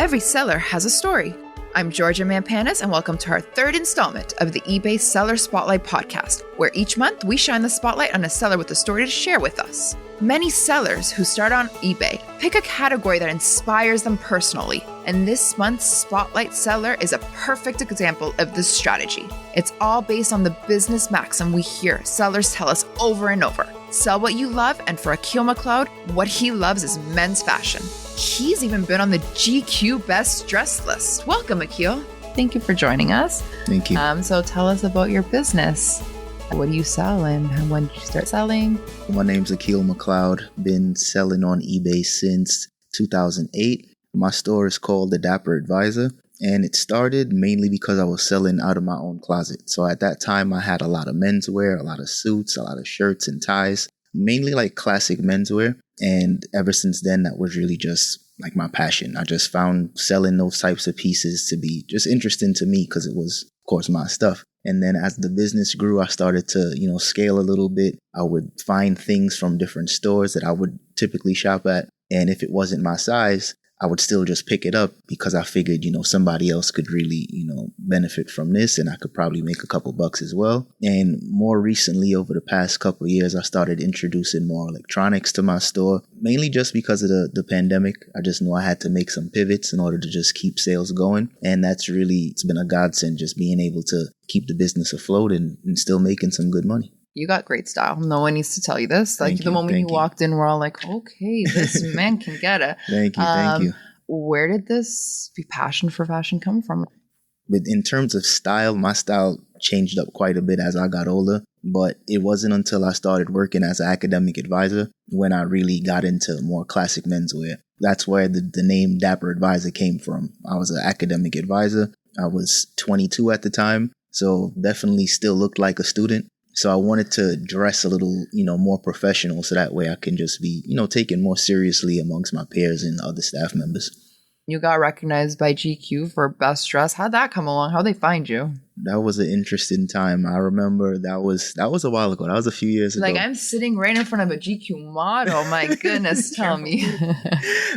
Every seller has a story. I'm Georgia Mampanis, and welcome to our third installment of the eBay Seller Spotlight podcast, where each month we shine the spotlight on a seller with a story to share with us. Many sellers who start on eBay pick a category that inspires them personally, and this month's Spotlight seller is a perfect example of this strategy. It's all based on the business maxim we hear sellers tell us over and over. Sell what you love, and for Akil McLeod, what he loves is men's fashion. He's even been on the GQ Best Dressed list. Welcome, Akil. Thank you for joining us. Thank you. So tell us about your business. What do you sell, and when did you start selling? My name's Akil McLeod. Been selling on eBay since 2008. My store is called the Dapper Advisor, and it started mainly because I was selling out of my own closet. So at that time, I had a lot of menswear, a lot of suits, a lot of shirts and ties, mainly like classic menswear. And ever since then, that was really just like my passion. I just found selling those types of pieces to be just interesting to me because it was, of course, my stuff. And then as the business grew, I started to, scale a little bit. I would find things from different stores that I would typically shop at. And if it wasn't my size, I would still just pick it up because I figured, somebody else could really, benefit from this, and I could probably make a couple bucks as well. And more recently, over the past couple of years, I started introducing more electronics to my store, mainly just because of the pandemic. I just knew I had to make some pivots in order to just keep sales going. And it's been a godsend just being able to keep the business afloat and still making some good money. You got great style. No one needs to tell you this. The moment you walked in, we're all like, okay, this man can get it. Thank you. Where did this passion for fashion come from? But in terms of style, my style changed up quite a bit as I got older. But it wasn't until I started working as an academic advisor when I really got into more classic menswear. That's where the name Dapper Advisor came from. I was an academic advisor. I was 22 at the time, so definitely still looked like a student. So I wanted to dress a little, more professional, so that way I can just be, taken more seriously amongst my peers and other staff members. You got recognized by GQ for Best Dress. How'd that come along? How'd they find you? That was an interesting time. I remember that was a while ago. That was a few years ago. I'm sitting right in front of a GQ model. My goodness, tell me.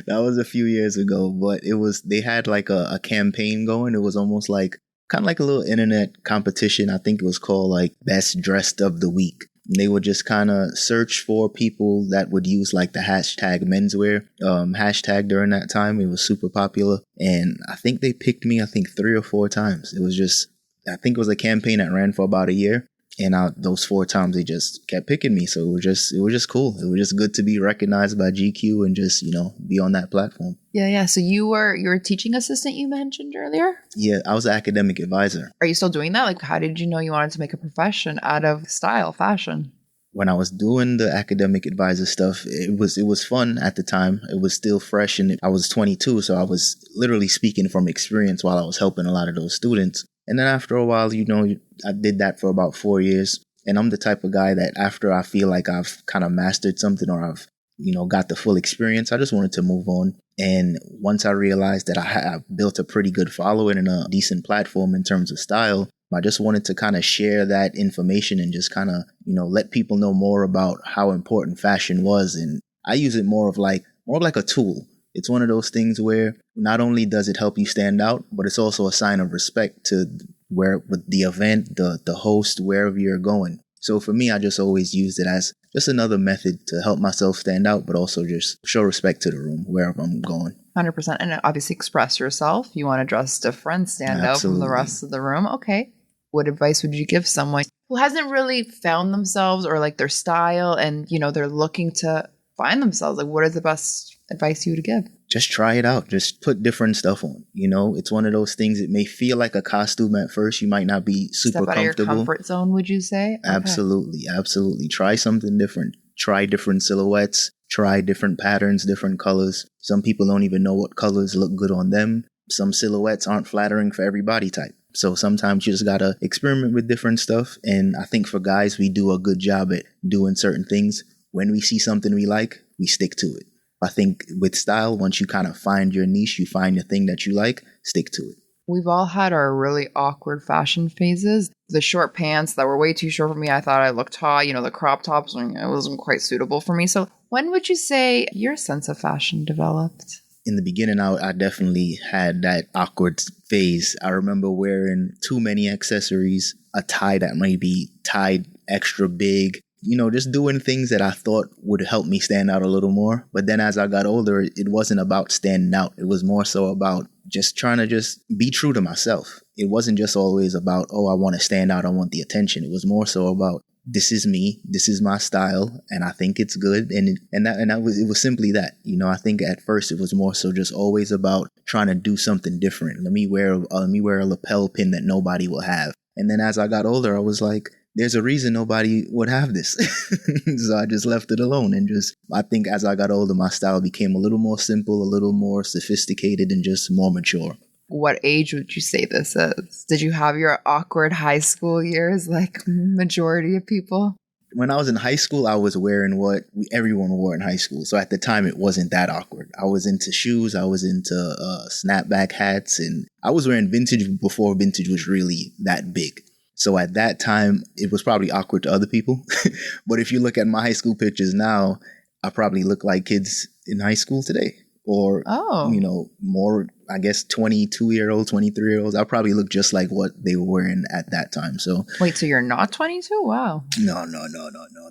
That was a few years ago, but they had like a campaign going. It was almost like kind of like a little internet competition. I think it was called like Best Dressed of the Week. And they would just kind of search for people that would use like the hashtag menswear hashtag during that time. It was super popular. And I think they picked me, 3 or 4 times. I think it was a campaign that ran for about a year. And those 4 times they just kept picking me. So it was just cool. It was just good to be recognized by GQ and just, be on that platform. Yeah. So you were a teaching assistant you mentioned earlier? Yeah, I was an academic advisor. Are you still doing that? How did you know you wanted to make a profession out of fashion? When I was doing the academic advisor stuff, it was fun at the time. It was still fresh, and I was 22, so I was literally speaking from experience while I was helping a lot of those students. And then after a while, I did that for about 4 years. And I'm the type of guy that after I feel like I've kind of mastered something or I've, got the full experience, I just wanted to move on. And once I realized that I have built a pretty good following and a decent platform in terms of style, I just wanted to kind of share that information and just kind of, let people know more about how important fashion was. And I use it more of like a tool. It's one of those things where not only does it help you stand out, but it's also a sign of respect to with the event, the host, wherever you're going. So for me, I just always used it as just another method to help myself stand out, but also just show respect to the room wherever I'm going. 100%. And obviously express yourself. You want to dress different, stand out from the rest of the room. Okay. What advice would you give someone who hasn't really found themselves or like their style and, they're looking to find themselves? What is the best advice you would give? Just try it out. Just put different stuff on. It's one of those things. It may feel like a costume at first. You might not be super comfortable. Step out of your comfort zone, would you say? Okay. Absolutely. Try something different. Try different silhouettes. Try different patterns, different colors. Some people don't even know what colors look good on them. Some silhouettes aren't flattering for every body type. So sometimes you just got to experiment with different stuff. And I think for guys, we do a good job at doing certain things. When we see something we like, we stick to it. I think with style, once you kind of find your niche, you find the thing that you like, stick to it. We've all had our really awkward fashion phases. The short pants that were way too short for me, I thought I looked hot. The crop tops, it wasn't quite suitable for me. So when would you say your sense of fashion developed? In the beginning, I definitely had that awkward phase. I remember wearing too many accessories, a tie that might be tied extra big, just doing things that I thought would help me stand out a little more. But then as I got older, it wasn't about standing out. It was more so about just trying to just be true to myself. It wasn't just always about, oh, I want to stand out, I want the attention. It was more so about, this is me, this is my style, and I think it's good. And it was simply that. I think at first it was more so just always about trying to do something different. Let me wear a lapel pin that nobody will have. And then as I got older, I was like, there's a reason nobody would have this. So I just left it alone. And I think as I got older, my style became a little more simple, a little more sophisticated, and just more mature. What age would you say this is? Did you have your awkward high school years like majority of people? When I was in high school, I was wearing what everyone wore in high school. So at the time, it wasn't that awkward. I was into shoes. I was into snapback hats. And I was wearing vintage before vintage was really that big. So at that time, it was probably awkward to other people. But if you look at my high school pictures now, I probably look like kids in high school today. Or, more, I guess, 22-year-olds, 23-year-olds. I probably look just like what they were wearing at that time. So wait, so you're not 22? Wow. No.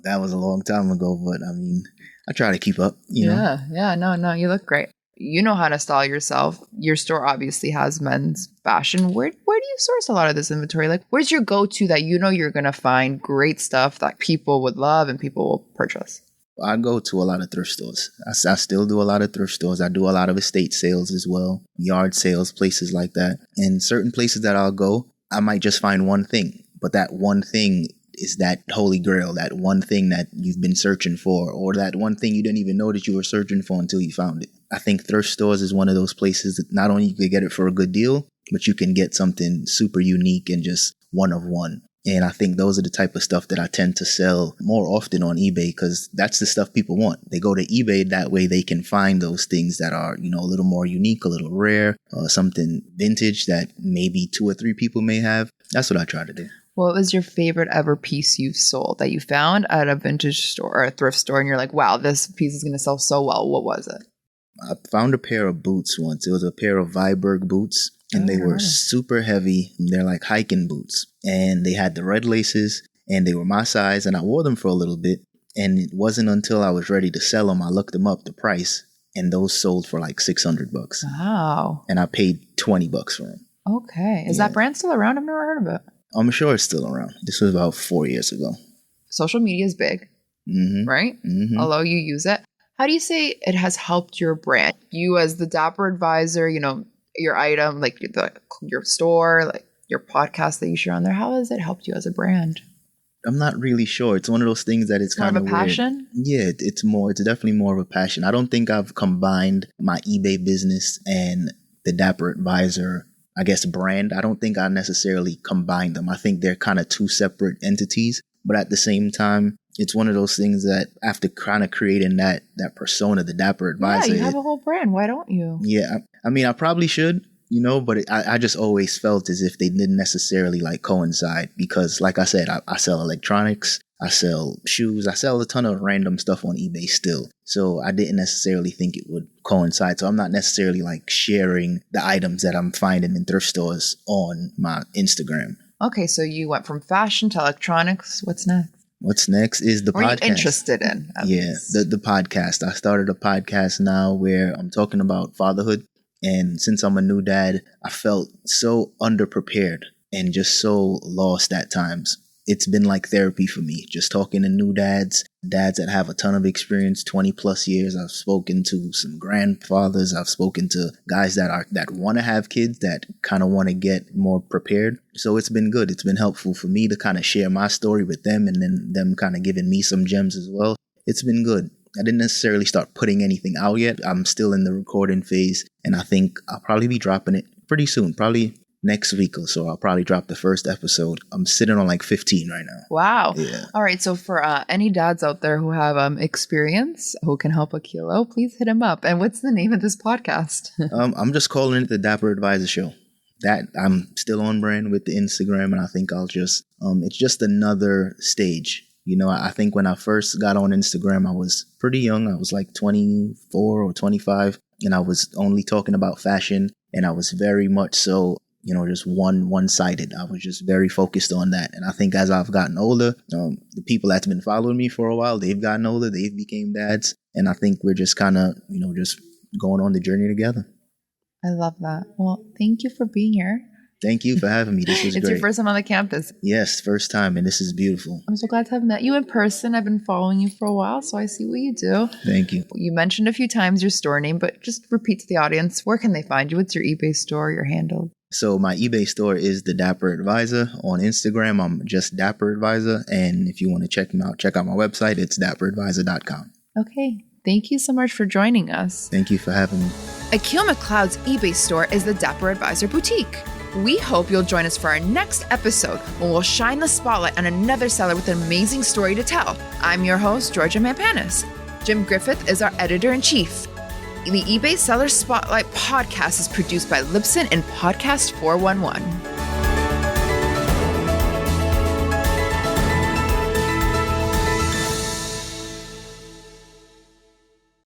That was a long time ago. But I mean, I try to keep up, know. Yeah. No, you look great. You know how to style yourself. Your store obviously has men's fashion. Where do you source a lot of this inventory? Like, where's your go-to that you're going to find great stuff that people would love and people will purchase? I go to a lot of thrift stores. I still do a lot of thrift stores. I do a lot of estate sales as well, yard sales, places like that. And certain places that I'll go, I might just find one thing. But that one thing is that holy grail, that one thing that you've been searching for, or that one thing you didn't even know that you were searching for until you found it. I think thrift stores is one of those places that not only you can get it for a good deal, but you can get something super unique and just one of one. And I think those are the type of stuff that I tend to sell more often on eBay because that's the stuff people want. They go to eBay, that way they can find those things that are, a little more unique, a little rare, something vintage that maybe 2 or 3 people may have. That's what I try to do. What was your favorite ever piece you've sold that you found at a vintage store or a thrift store and you're like, wow, this piece is going to sell so well? What was it? I found a pair of boots once. It was a pair of Viberg boots. And they were super heavy. They're like hiking boots. And they had the red laces. And they were my size. And I wore them for a little bit. And it wasn't until I was ready to sell them, I looked them up, the price. And those sold for like $600. Wow. And I paid $20 for them. Okay. Is that brand still around? I've never heard of it. I'm sure it's still around. This was about 4 years ago. Social media is big, right? Mm-hmm. Although you use it. How do you say it has helped your brand? You as the Dapper Advisor, your item, like your store, like your podcast that you share on there, how has it helped you as a brand? I'm not really sure. It's one of those things that it's kind of a passion. Yeah, it's definitely more of a passion. I don't think I've combined my eBay business and the Dapper Advisor, I guess, brand. I don't think I necessarily combined them. I think they're kind of 2 separate entities, but at the same time, it's one of those things that after kind of creating that persona, the Dapper Advisor. Yeah, you have a whole brand. Why don't you? Yeah, I mean, I probably should, but I just always felt as if they didn't necessarily like coincide because, like I said, I sell electronics, I sell shoes, I sell a ton of random stuff on eBay still. So I didn't necessarily think it would coincide. So I'm not necessarily like sharing the items that I'm finding in thrift stores on my Instagram. Okay, so you went from fashion to electronics. What's next? What's next is the podcast. What are you interested in? Yeah, the podcast. I started a podcast now where I'm talking about fatherhood. And since I'm a new dad, I felt so underprepared and just so lost at times. It's been like therapy for me, just talking to new dads that have a ton of experience, 20 plus years. I've spoken to some grandfathers. I've spoken to guys that want to have kids, that kind of want to get more prepared. So it's been good. It's been helpful for me to kind of share my story with them and then them kind of giving me some gems as well. It's been good. I didn't necessarily start putting anything out yet. I'm still in the recording phase, and I think I'll probably be dropping it pretty soon, probably next week or so. I'll probably drop the first episode. I'm sitting on like 15 right now. Wow. Yeah. All right. So for any dads out there who have experience who can help Akil, please hit him up. And what's the name of this podcast? I'm just calling it the Dapper Advisor Show. That I'm still on brand with the Instagram, and I think I'll just it's just another stage. I think when I first got on Instagram, I was pretty young. I was like 24 or 25. and I was only talking about fashion, and I was very much so, just one-sided. I was just very focused on that. And I think as I've gotten older, the people that's been following me for a while, they've gotten older, they've became dads. And I think we're just kind of, just going on the journey together. I love that. Well, thank you for being here. Thank you for having me. This was It's great. your first time on the campus. Yes, first time, and this is beautiful. I'm so glad to have met you in person. I've been following you for a while, so I see what you do. Thank you. You mentioned a few times your store name, but just repeat to the audience, where can they find you? What's your eBay store, your handle? So my eBay store is the Dapper Advisor. On Instagram, I'm just Dapper Advisor. And if you want to check out my website, it's dapperadvisor.com. Okay. Thank you so much for joining us. Thank you for having me. Akil McLeod's eBay store is the Dapper Advisor Boutique. We hope you'll join us for our next episode when we'll shine the spotlight on another seller with an amazing story to tell. I'm your host, Georgia Mampanis. Jim Griffith is our editor-in-chief. The eBay Seller Spotlight podcast is produced by Libsyn and Podcast 411.